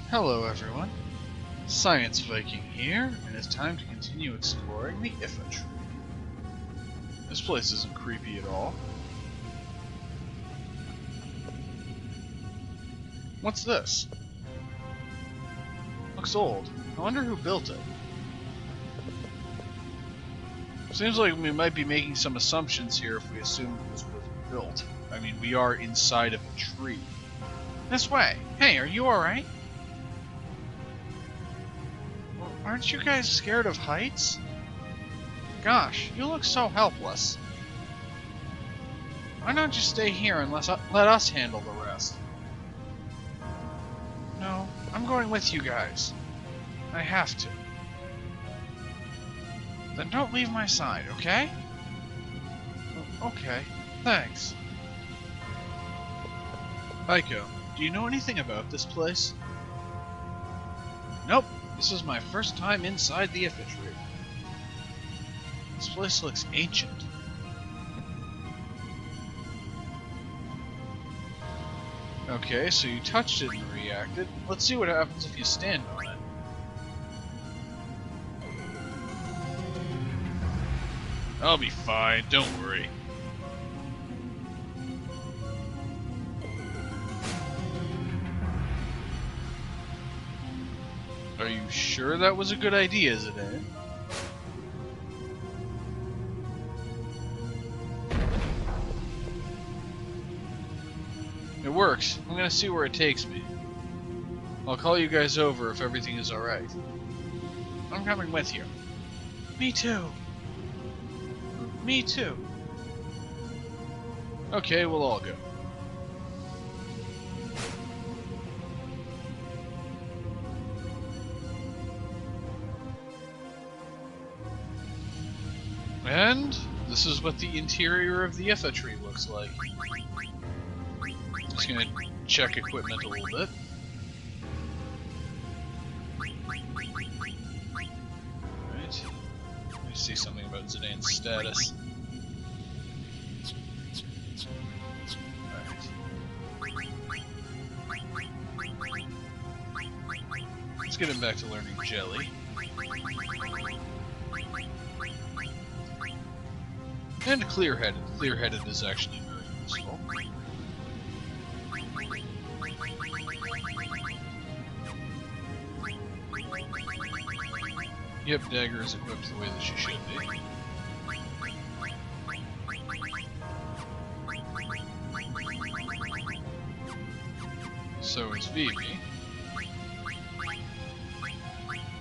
Hello everyone, Science Viking here, and it's time to continue exploring the Iifa Tree. This place isn't creepy at all. What's this? Looks old. I wonder who built it. Seems like we might be making some assumptions here if we assume this was built. I mean, we are inside of a tree. This way! Hey, are you alright? Aren't you guys scared of heights? Gosh, you look so helpless. Why don't you stay here and let us handle the rest? No, I'm going with you guys. I have to. Then don't leave my side, okay? Okay, thanks. Iiko, do you know anything about this place? Nope. This is my first time inside the Iifa Tree. This place looks ancient. Okay, so you touched it and reacted. Let's see what happens if you stand on it. I'll be fine, don't worry. Are you sure that was a good idea, Zidane? It works. I'm gonna see where it takes me. I'll call you guys over if everything is alright. I'm coming with you. Me too. Me too. Okay, we'll all go. And this is what the interior of the Iifa Tree looks like. Just gonna check equipment a little bit. Right. Let me see something about Zidane's status. Alright. Let's get him back to learning Jelly. And clear-headed. Clear-headed is actually very useful. Yep, Dagger is equipped the way that she should be. So is Vivi.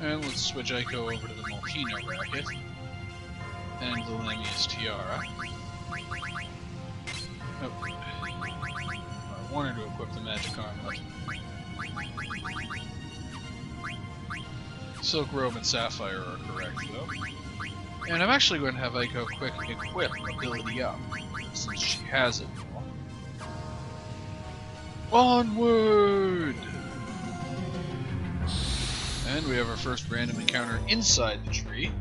And let's switch Iiko over to the Molkino racket. And Lilemia's tiara. Oh. I wanted to equip the magic armlet. Silk Robe and Sapphire are correct, though. And I'm actually going to have Iiko quick equip ability up, since she has it now. Onward! And we have our first random encounter inside the tree.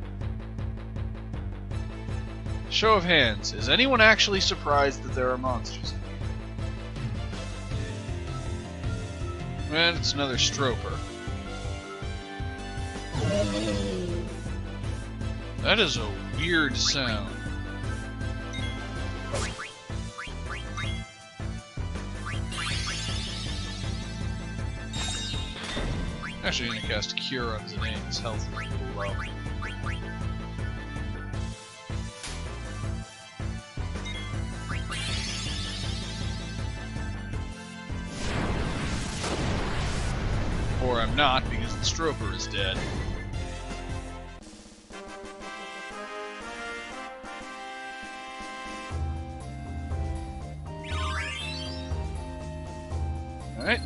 Show of hands, is anyone actually surprised that there are monsters in here? And it's another Stroper. That is a weird sound. Actually, I'm gonna cast Cure on Zidane, his health is a little low. Or I'm not, because the Stroper is dead. Alright.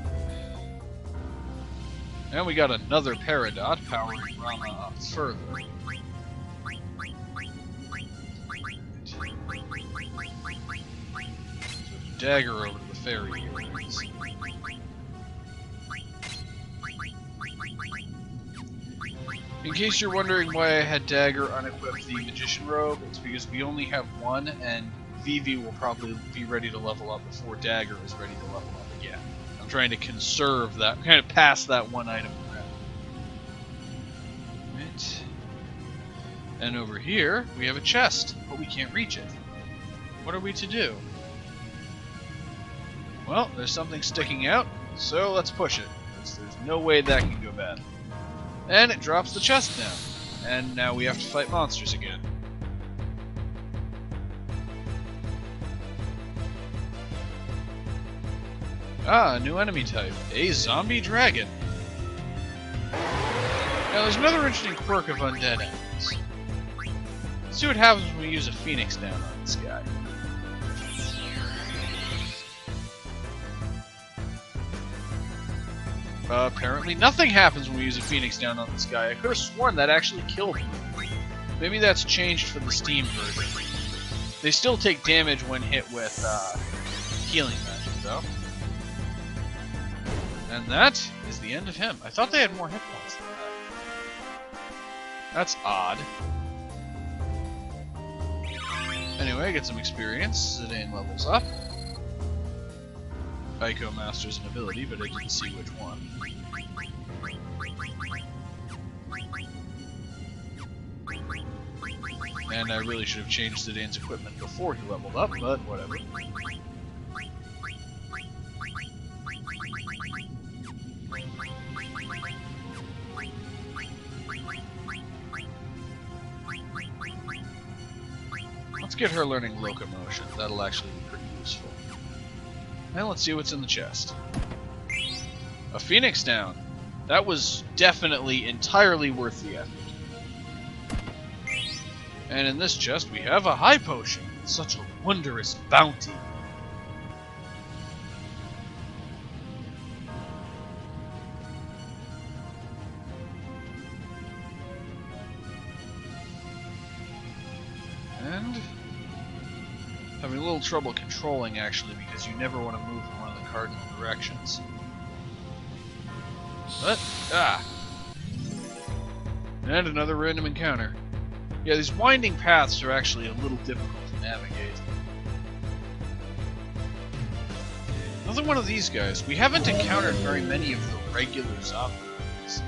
And we got another Peridot powering Rama up further. So Dagger over to the fairy areas. In case you're wondering why I had Dagger unequip the Magician Robe, it's because we only have one, and Vivi will probably be ready to level up before Dagger is ready to level up again. trying to conserve that, kind of pass that one item around. Right. And over here, we have a chest, but we can't reach it. What are we to do? Well, there's something sticking out, so let's push it. There's no way that can go bad. And it drops the chest down. And now we have to fight monsters again. Ah, a new enemy type. A zombie dragon. Now there's another interesting quirk of undead enemies. Let's see what happens when we use a phoenix down on this guy. Apparently nothing happens when we use a phoenix down on this guy. I could have sworn that actually killed him. Maybe that's changed for the Steam version. They still take damage when hit with healing magic, though. And that is the end of him. I thought they had more hit points than that. That's odd. Anyway, get some experience. Zidane levels up. Iiko masters an ability, but I didn't see which one. And I really should have changed Zidane's equipment before he leveled up, but whatever. Let's get her learning locomotion. That'll actually be pretty useful. And let's see what's in the chest. A phoenix down. That was definitely entirely worth the effort. And in this chest we have a high potion. Such a wondrous bounty. And having a little trouble controlling, actually, because you never want to move in one of the cardinal directions. But, and another random encounter. Yeah, these winding paths are actually a little difficult to navigate. Another one of these guys. We haven't encountered very many of the regular zombies.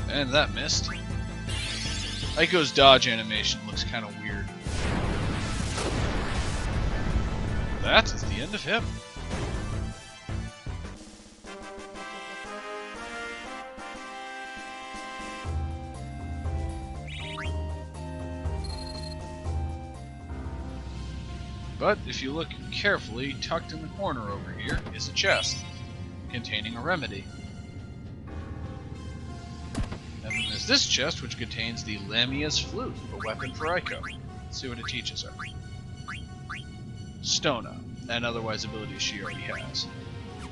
And that missed. Iiko's dodge animation looks kind of weird. That is the end of him. But if you look carefully, tucked in the corner over here is a chest containing a remedy. And then there's this chest, which contains the Lamia's Flute, a weapon for Iiko. Let's see what it teaches her. Stona, and otherwise abilities she already has.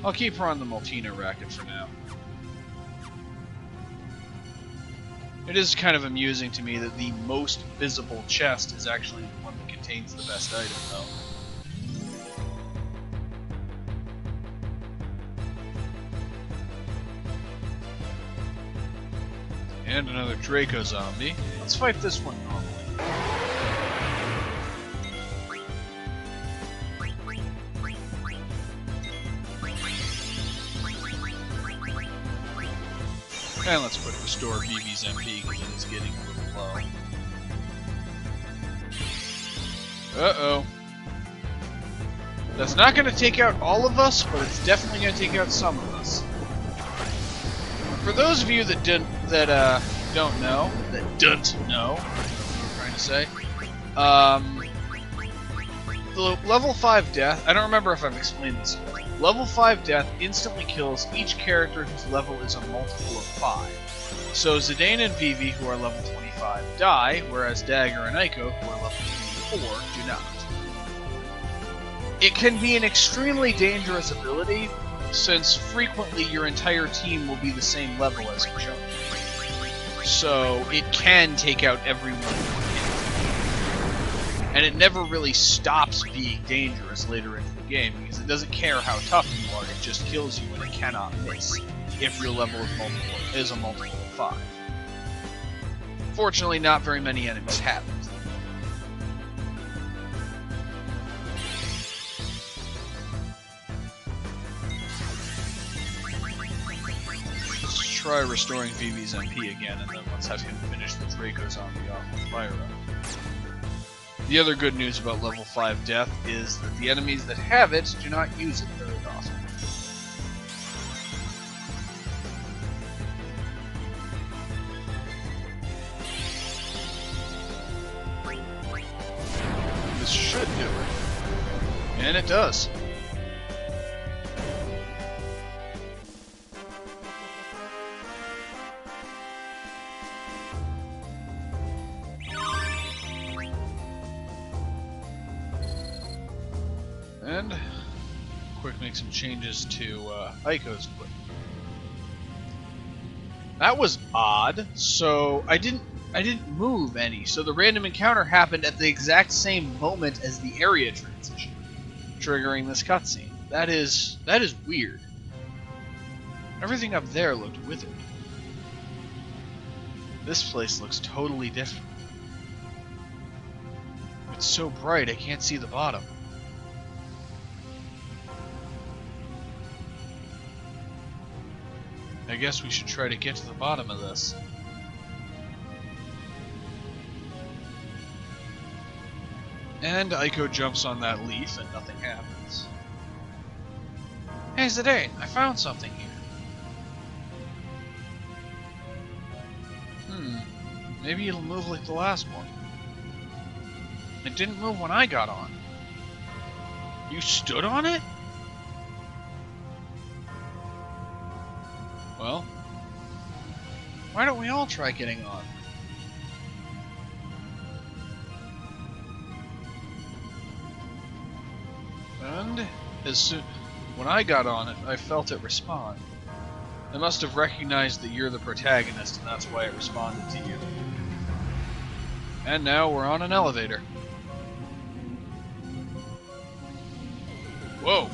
I'll keep her on the Maltina racket for now. It is kind of amusing to me that the most visible chest is actually the one that contains the best item, though. And another Draco zombie. Let's fight this one normally. And let's quick restore BB's MP because it is getting a little low. Uh-oh. That's not going to take out all of us, but it's definitely going to take out some of us. For those of you that don't know, what I'm trying to say, the level 5 death, I don't remember if I've explained this before. Level 5 death instantly kills each character whose level is a multiple of 5. So Zidane and Vivi, who are level 25, die, whereas Dagger and Iiko, who are level 24, do not. It can be an extremely dangerous ability, since frequently your entire team will be the same level as each other. So it can take out everyone in one hit. And it never really stops being dangerous later into the game, because it doesn't care how tough you are, it just kills you and it cannot miss if your level is a multiple of 5. Unfortunately, not very many enemies have it. Let's try restoring Vivi's MP again, and then let's have him finish the Draco zombie off with Fire Up. The other good news about level 5 death is that the enemies that have it do not use it very often. This should do it. And it does. And quick make some changes to Aiko's equipment. That was odd. So I didn't move any. So the random encounter happened at the exact same moment as the area transition, triggering this cutscene. That is weird. Everything up there looked withered. This place looks totally different. It's so bright I can't see the bottom. I guess we should try to get to the bottom of this. And Aiko jumps on that leaf and nothing happens. Hey Zidane, I found something here. Maybe it'll move like the last one. It didn't move when I got on. You stood on it? Well, why don't we all try getting on? And when I got on it, I felt it respond. It must have recognized that you're the protagonist, and that's why it responded to you. And now we're on an elevator. Whoa!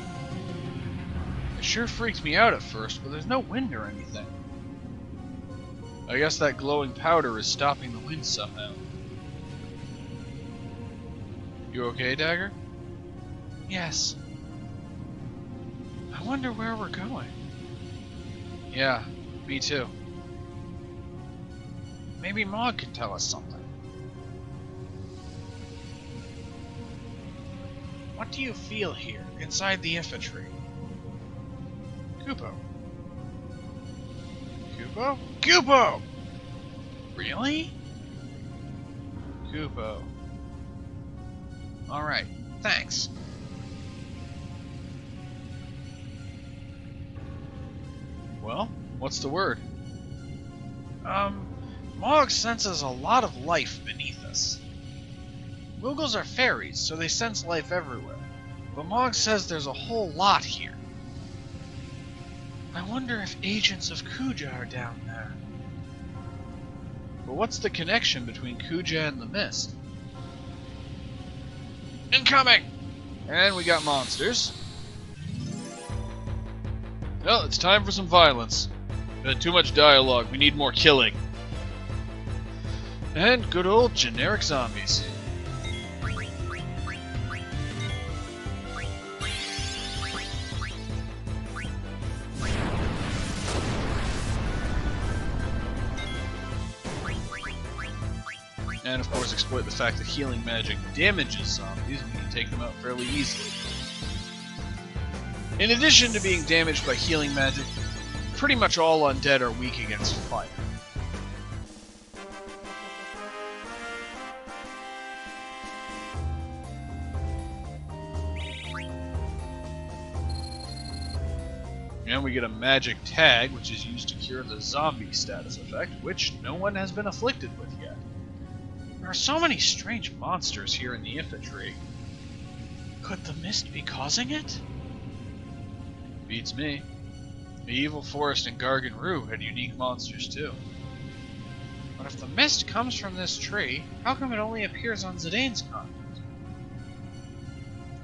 It sure freaked me out at first, but there's no wind or anything. I guess that glowing powder is stopping the wind somehow. You okay, Dagger? Yes. I wonder where we're going. Yeah, me too. Maybe Mog can tell us something. What do you feel here, inside the Iifa Tree? Kupo. Kupo? Kupo! Really? Kupo. Alright, thanks. Well, what's the word? Mog senses a lot of life beneath us. Moogles are fairies, so they sense life everywhere. But Mog says there's a whole lot here. I wonder if agents of Kuja are down there. But what's the connection between Kuja and the mist? Incoming! And we got monsters. Well, it's time for some violence. We've had too much dialogue, we need more killing. And good old generic zombies. And of course exploit the fact that healing magic damages zombies and we can take them out fairly easily. In addition to being damaged by healing magic, pretty much all undead are weak against fire. And we get a magic tag, which is used to cure the zombie status effect, which no one has been afflicted with yet. There are so many strange monsters here in the Iifa Tree. Could the mist be causing it? Beats me. The Evil Forest and Gargan Roo had unique monsters too. But if the mist comes from this tree, how come it only appears on Zidane's continent?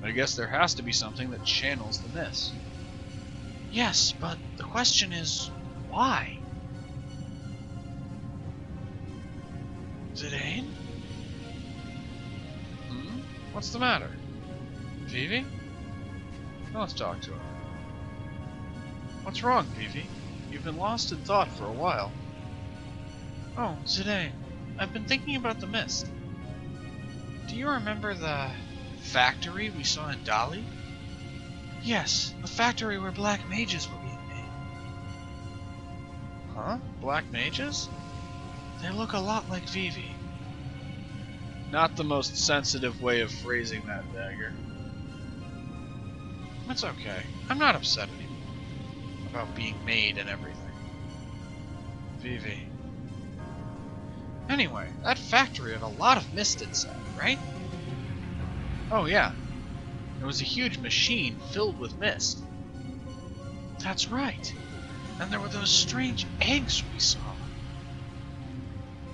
I guess there has to be something that channels the mist. Yes, but the question is, why? Zidane? Hmm? What's the matter? Vivi? Let's talk to her. What's wrong, Vivi? You've been lost in thought for a while. Oh, Zidane. I've been thinking about the mist. Do you remember the factory we saw in Dali? Yes, the factory where black mages were being made. Huh? Black mages? They look a lot like Vivi. Not the most sensitive way of phrasing that, Dagger. It's okay. I'm not upset anymore about being made and everything. Vivi. Anyway, that factory had a lot of mist inside, right? Oh yeah. There was a huge machine filled with mist. That's right. And there were those strange eggs we saw.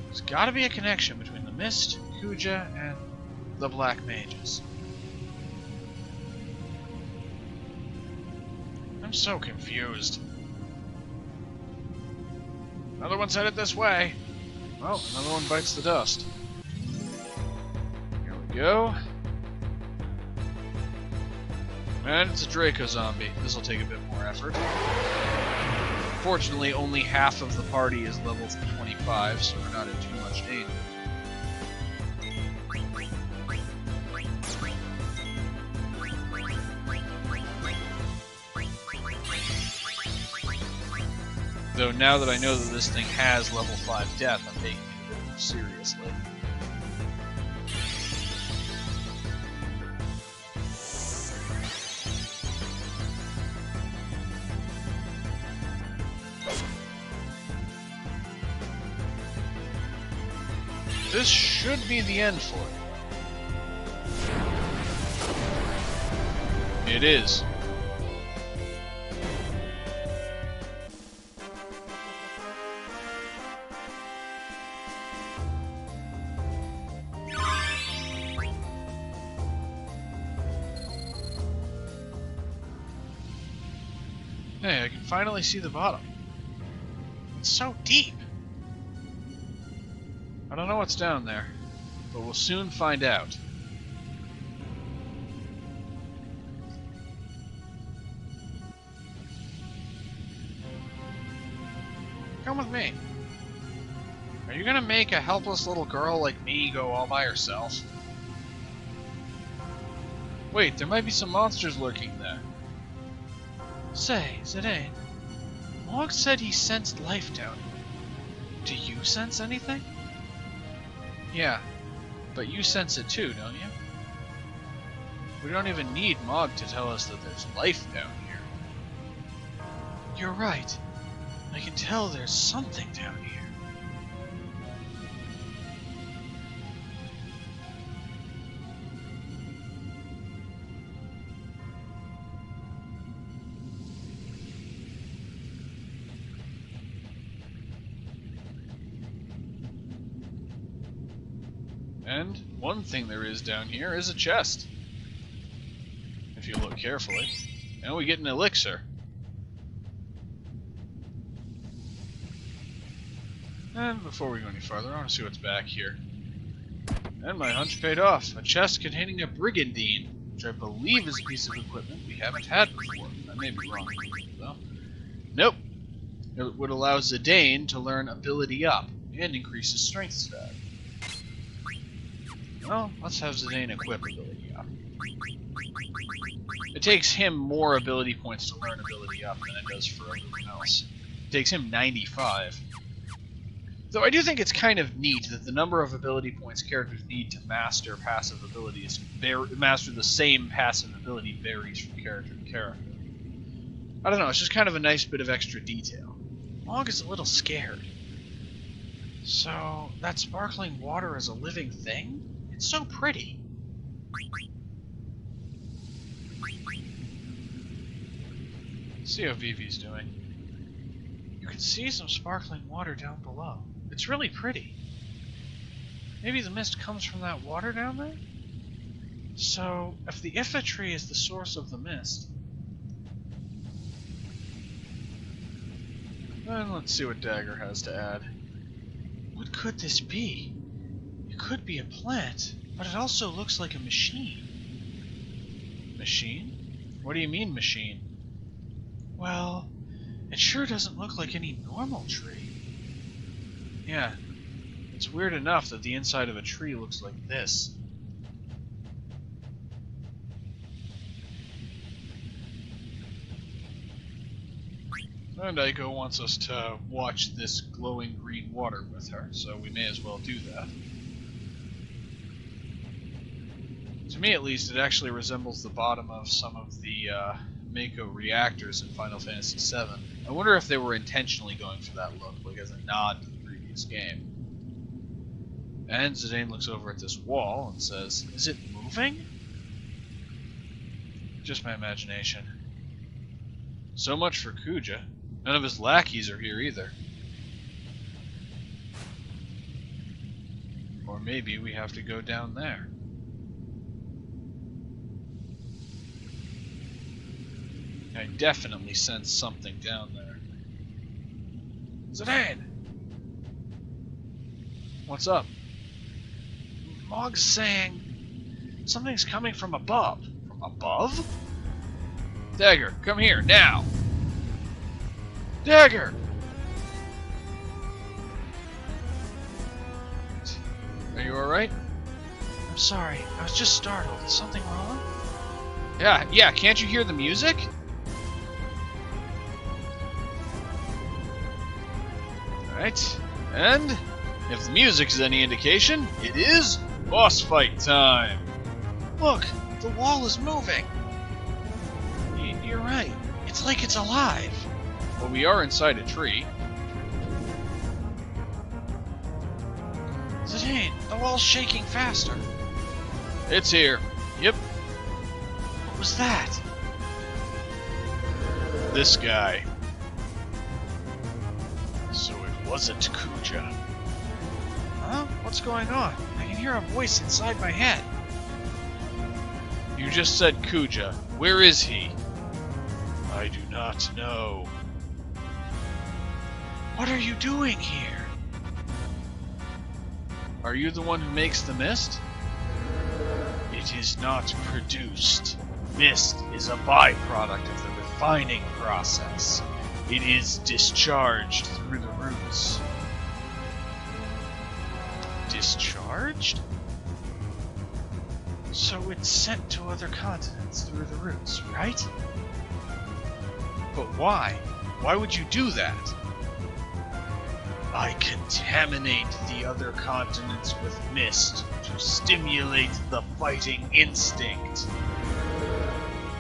There's gotta be a connection between the mist, Kuja, and the black mages. I'm so confused. Another one's headed this way. Well, another one bites the dust. Here we go. And it's a Draco zombie. This will take a bit more effort. Fortunately, only half of the party is level 25, so we're not in too much danger. Though now that I know that this thing has level 5 death, I'm taking it a bit more seriously. This should be the end for it. It is. Hey, I can finally see the bottom. It's so deep. I don't know what's down there, but we'll soon find out. Come with me. Are you gonna make a helpless little girl like me go all by herself? Wait, there might be some monsters lurking there. Say, Zidane, Mog said he sensed life down here. Do you sense anything? Yeah, but you sense it too, don't you? We don't even need Mog to tell us that there's life down here. You're right. I can tell there's something down here. And one thing there is down here is a chest. If you look carefully. And we get an elixir. And before we go any farther, I want to see what's back here. And my hunch paid off. A chest containing a brigandine, which I believe is a piece of equipment we haven't had before. I may be wrong, though. Nope. It would allow Zidane to learn ability up and increase his strength stat. Well, let's have Zidane equip ability up. It takes him more ability points to learn ability up than it does for everyone else. It takes him 95. Though I do think it's kind of neat that the number of ability points characters need to master passive abilities, master the same passive ability varies from character to character. I don't know, it's just kind of a nice bit of extra detail. Mog is a little scared. So, that sparkling water is a living thing? It's so pretty. See how Vivi's doing. You can see some sparkling water down below. It's really pretty. Maybe the mist comes from that water down there? So, if the Iifa Tree is the source of the mist, then let's see what Dagger has to add. What could this be? could be a plant, but it also looks like a machine. Machine? What do you mean, machine? Well, it sure doesn't look like any normal tree. Yeah, it's weird enough that the inside of a tree looks like this. And Iiko wants us to watch this glowing green water with her, so we may as well do that. To me, at least, it actually resembles the bottom of some of the Mako reactors in Final Fantasy VII. I wonder if they were intentionally going for that look, like as a nod to the previous game. And Zidane looks over at this wall and says, "Is it moving?" Just my imagination. So much for Kuja. None of his lackeys are here either. Or maybe we have to go down there. I definitely sense something down there. Zidane! What's up? Mog's saying something's coming from above. From above? Dagger, come here, now! Dagger! Are you alright? I'm sorry, I was just startled. Is something wrong? Yeah, can't you hear the music? Alright, and if the music is any indication, it is boss fight time! Look, the wall is moving! You're right, it's like it's alive! Well, we are inside a tree. Zidane, the wall's shaking faster. It's here. Yep. What was that? This guy. So it wasn't Kuja. Huh? What's going on? I can hear a voice inside my head. You just said Kuja. Where is he? I do not know. What are you doing here? Are you the one who makes the mist? It is not produced. Mist is a byproduct of the refining process. It is discharged through the roots. Discharged? So it's sent to other continents through the roots, right? But why? Why would you do that? I contaminate the other continents with mist to stimulate the fighting instinct.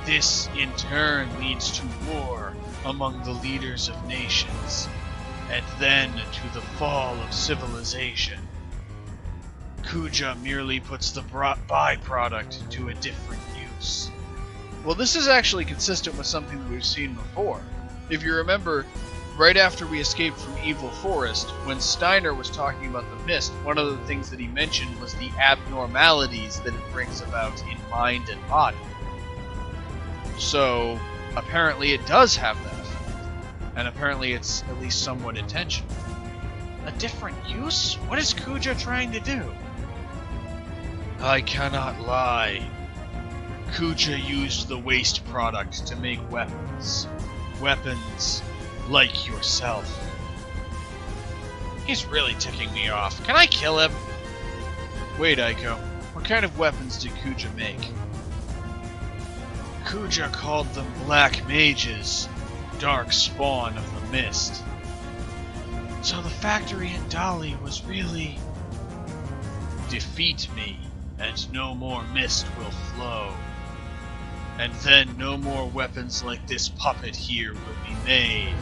This, in turn, leads to war among the leaders of nations, and then to the fall of civilization. Kuja merely puts the byproduct to a different use. Well, this is actually consistent with something that we've seen before. If you remember, right after we escaped from Evil Forest, when Steiner was talking about the mist, one of the things that he mentioned was the abnormalities that it brings about in mind and body. So, apparently it does have that effect. And apparently it's at least somewhat intentional. A different use? What is Kuja trying to do? I cannot lie. Kuja used the waste product to make weapons. Weapons like yourself. He's really ticking me off. Can I kill him? Wait, Iiko. What kind of weapons did Kuja make? Kuja called them black mages, dark spawn of the mist. So the factory in Dali was really... Defeat me, and no more mist will flow. And then no more weapons like this puppet here will be made.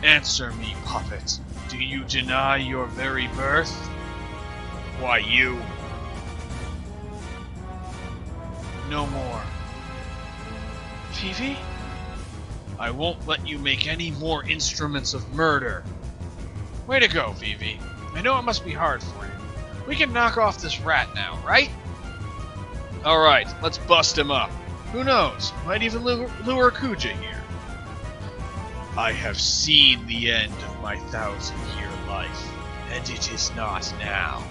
Answer me, puppet. Do you deny your very birth? Why, you... No more. Vivi? I won't let you make any more instruments of murder. Way to go, Vivi. I know it must be hard for you. We can knock off this rat now, right? Alright, let's bust him up. Who knows? Might even lure Kuja here. I have seen the end of my 1,000-year life, and it is not now.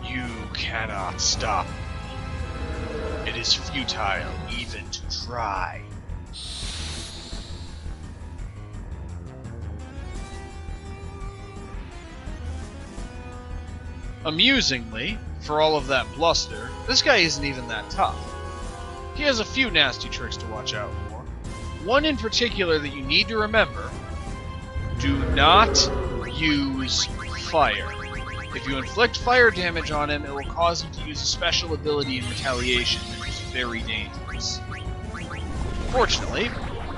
You cannot stop me. It is futile even to try. Amusingly, for all of that bluster, this guy isn't even that tough. He has a few nasty tricks to watch out for. One in particular that you need to remember: do not use fire. If you inflict fire damage on him, it will cause him to use a special ability in retaliation, which is very dangerous. Fortunately,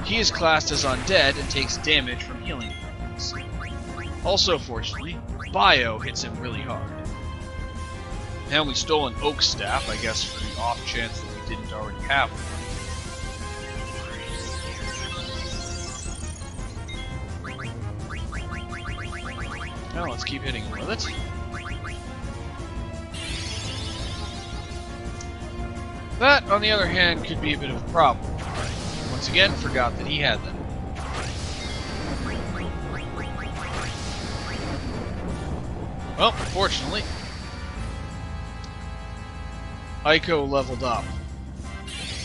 he is classed as undead and takes damage from healing abilities. Also fortunately, Bio hits him really hard. And we stole an oak staff, I guess for the off chance that we didn't already have one. Now let's keep hitting him with it. That, on the other hand, could be a bit of a problem. Once again, forgot that he had them. Well, fortunately, Iiko leveled up.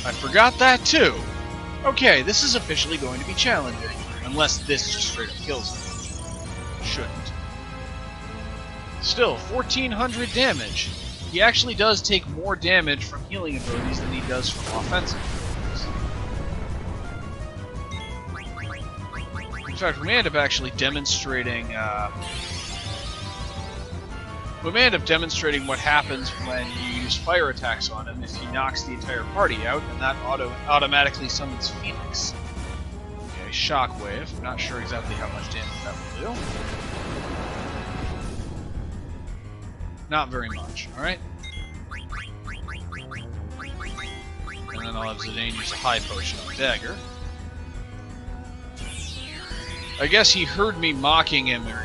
I forgot that too! Okay, this is officially going to be challenging. Unless this just straight up kills him. Shouldn't. Still, 1400 damage. He actually does take more damage from healing abilities than he does from offensive abilities. In fact, we may end up actually demonstrating what happens when you use fire attacks on him if he knocks the entire party out, and that automatically summons Phoenix. Okay, Shockwave. I'm not sure exactly how much damage that will do. Not very much, alright? And then I'll have Zidane use a high potion on Dagger. I guess he heard me mocking him or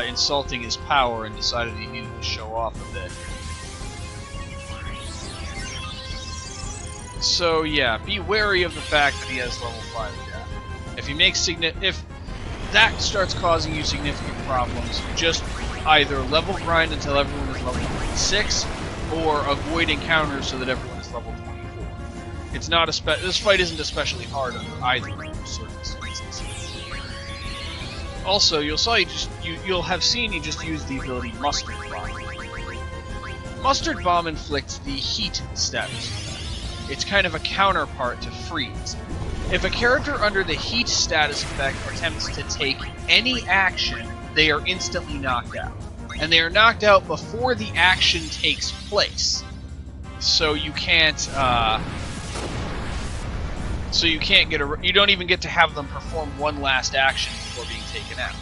insulting his power and decided he needed to show off a bit. So yeah, be wary of the fact that he has level 5 death. If that starts causing you significant problems, just either level grind until everyone is level 26, or avoid encounters so that everyone is level 24. It's not this fight isn't especially hard under either of those circumstances. Also, you'll have seen he just used the ability Mustard Bomb. Mustard Bomb inflicts the heat status effect. It's kind of a counterpart to Freeze. If a character under the heat status effect attempts to take any action, they are instantly knocked out. And they are knocked out before the action takes place. So you can't you don't even get to have them perform one last action before being taken out.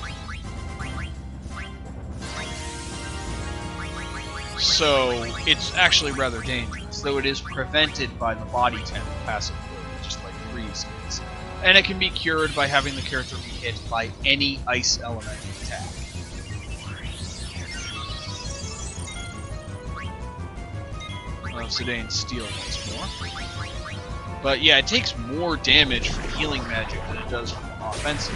So it's actually rather dangerous, though it is prevented by the body temp passive ability, just like Freeze is. And it can be cured by having the character be hit by any ice element attack. Zidane Steel once more. But yeah, it takes more damage from healing magic than it does from offensive.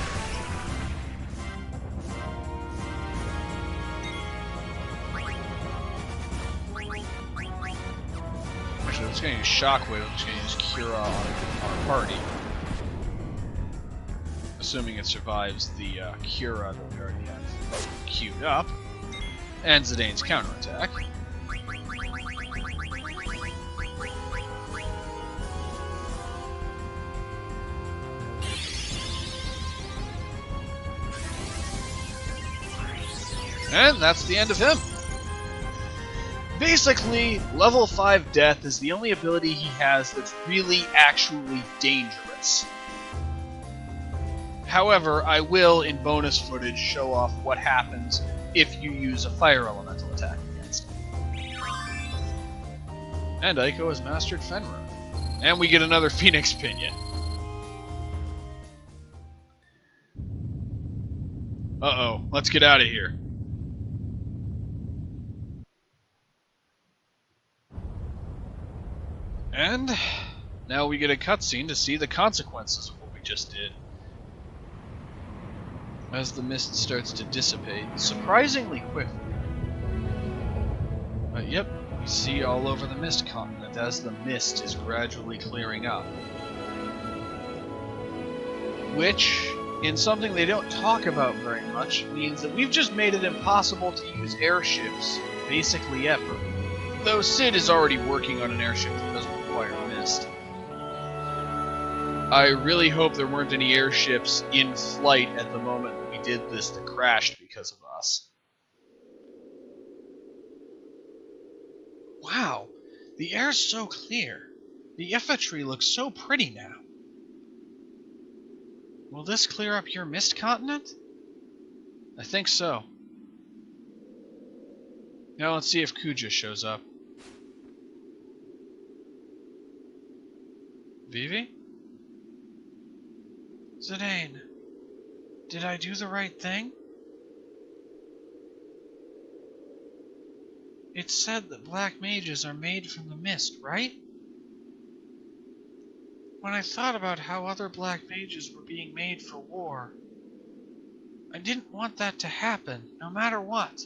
Actually, I'm just going to use Shockwave, I'm just going to use Cura on a party. Assuming it survives the Cura that we already have queued up. And Zidane's counterattack. And that's the end of him. Basically, level 5 Death is the only ability he has that's really actually dangerous. However, I will, in bonus footage, show off what happens if you use a fire elemental attack against him. And Iiko has mastered Fenrir. And we get another Phoenix Pinion. Uh-oh, let's get out of here. And now we get a cutscene to see the consequences of what we just did. As the mist starts to dissipate, surprisingly quickly. Yep, we see all over the Mist Continent as the mist is gradually clearing up. Which, in something they don't talk about very much, means that we've just made it impossible to use airships, basically ever. Though Sid is already working on an airship that doesn't require mist. I really hope there weren't any airships in flight at the moment that we did this that crashed because of us. Wow, the air's so clear. The Iifa Tree looks so pretty now. Will this clear up your Mist Continent? I think so. Now let's see if Kuja shows up. Vivi? Zidane, did I do the right thing? It said that black mages are made from the mist, right? When I thought about how other black mages were being made for war, I didn't want that to happen, no matter what.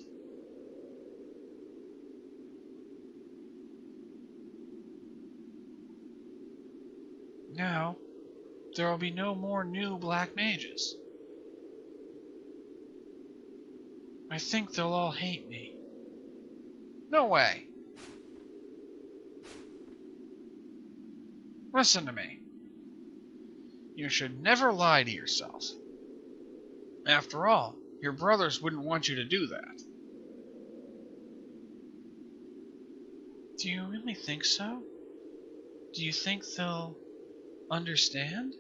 Now, there will be no more new black mages. I think they'll all hate me. No way. Listen to me. You should never lie to yourself. After all, your brothers wouldn't want you to do that. Do you really think so? Do you think they'll understand?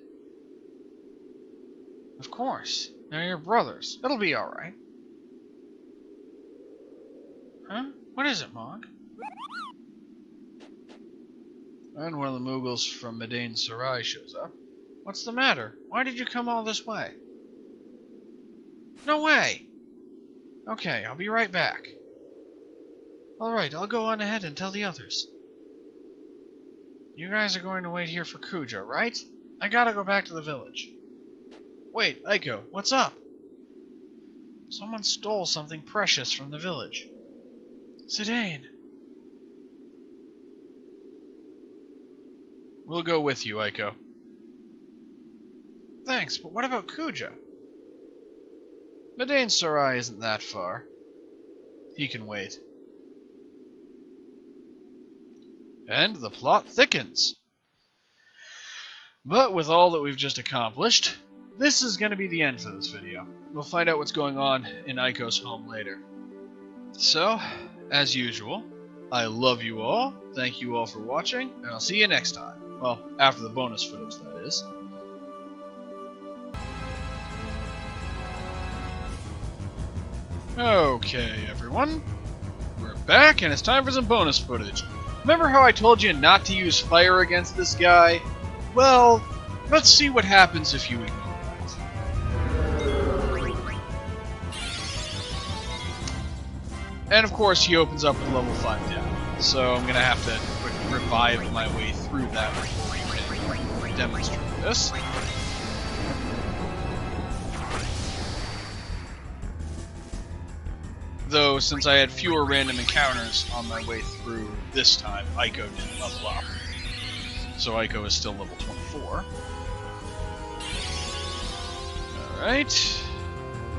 Of course. They're your brothers. It'll be alright. Huh? What is it, Mog? And one of the Mughals from Madain Sarai shows up. What's the matter? Why did you come all this way? No way! Okay, I'll be right back. Alright, I'll go on ahead and tell the others. You guys are going to wait here for Kuja, right? I gotta go back to the village. Wait, Aiko, what's up? Someone stole something precious from the village. Zidane. We'll go with you, Aiko. Thanks, but what about Kuja? Madain Sarai isn't that far. He can wait. And the plot thickens. But with all that we've just accomplished, this is going to be the end for this video. We'll find out what's going on in Aiko's home later. So, as usual, I love you all, thank you all for watching, and I'll see you next time. Well, after the bonus footage, that is. Okay, everyone. We're back, and it's time for some bonus footage. Remember how I told you not to use fire against this guy? Well, let's see what happens if you ignore that. And of course, he opens up with level 5 down, so I'm going to have to quickly revive my way through that before we can demonstrate this. Though, since I had fewer random encounters on my way through this time, Aiko didn't level up. So Aiko is still level 24. Alright.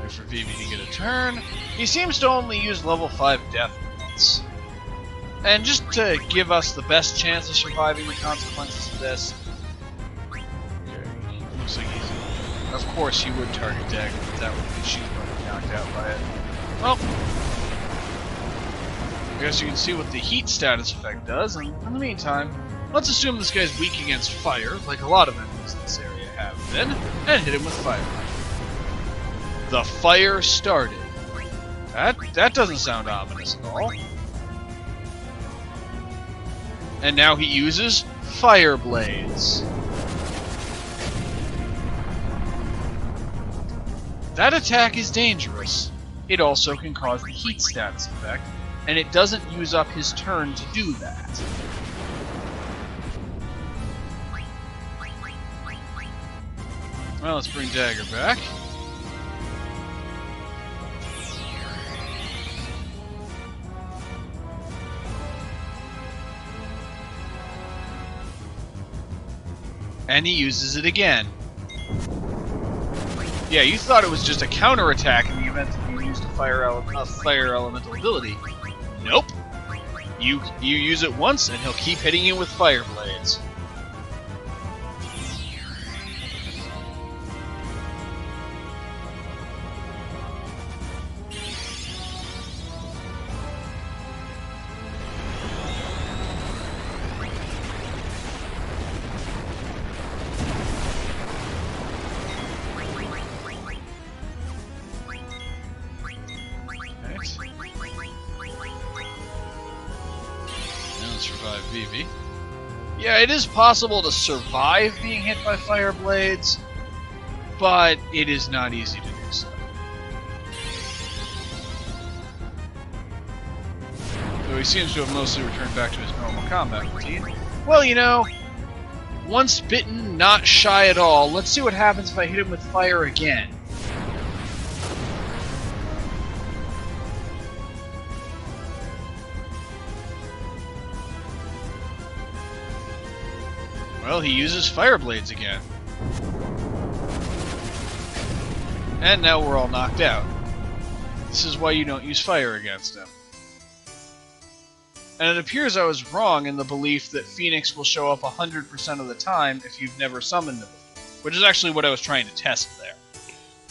Wait for Vivi to get a turn. He seems to only use level 5 death once. And just to give us the best chance of surviving the consequences of this... Okay, looks like he's... Of course he would target Dagger, but that would mean she's going to be knocked out by it. Well, I guess you can see what the heat status effect does, and in the meantime, let's assume this guy's weak against fire, like a lot of enemies in this area have been, and hit him with fire. The fire started. That doesn't sound ominous at all. And now he uses fire blades. That attack is dangerous. It also can cause the heat status effect, and it doesn't use up his turn to do that. Well, let's bring Dagger back. And he uses it again. Yeah, you thought it was just a counterattack in the event that you used a fire elemental ability. Nope. You use it once, and he'll keep hitting you with fire blades. Survive Vivi. Yeah, it is possible to survive being hit by fire blades, but it is not easy to do so. Though he seems to have mostly returned back to his normal combat routine. Well, you know, once bitten, not shy at all. Let's see what happens if I hit him with fire again. Well, he uses fire blades again. And now we're all knocked out. This is why you don't use fire against him. And it appears I was wrong in the belief that Phoenix will show up 100% of the time if you've never summoned him before, which is actually what I was trying to test there.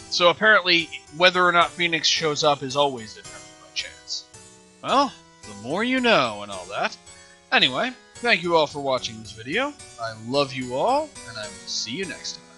So apparently, whether or not Phoenix shows up is always determined by chance. Well, the more you know and all that. Anyway, thank you all for watching this video. I love you all, and I will see you next time.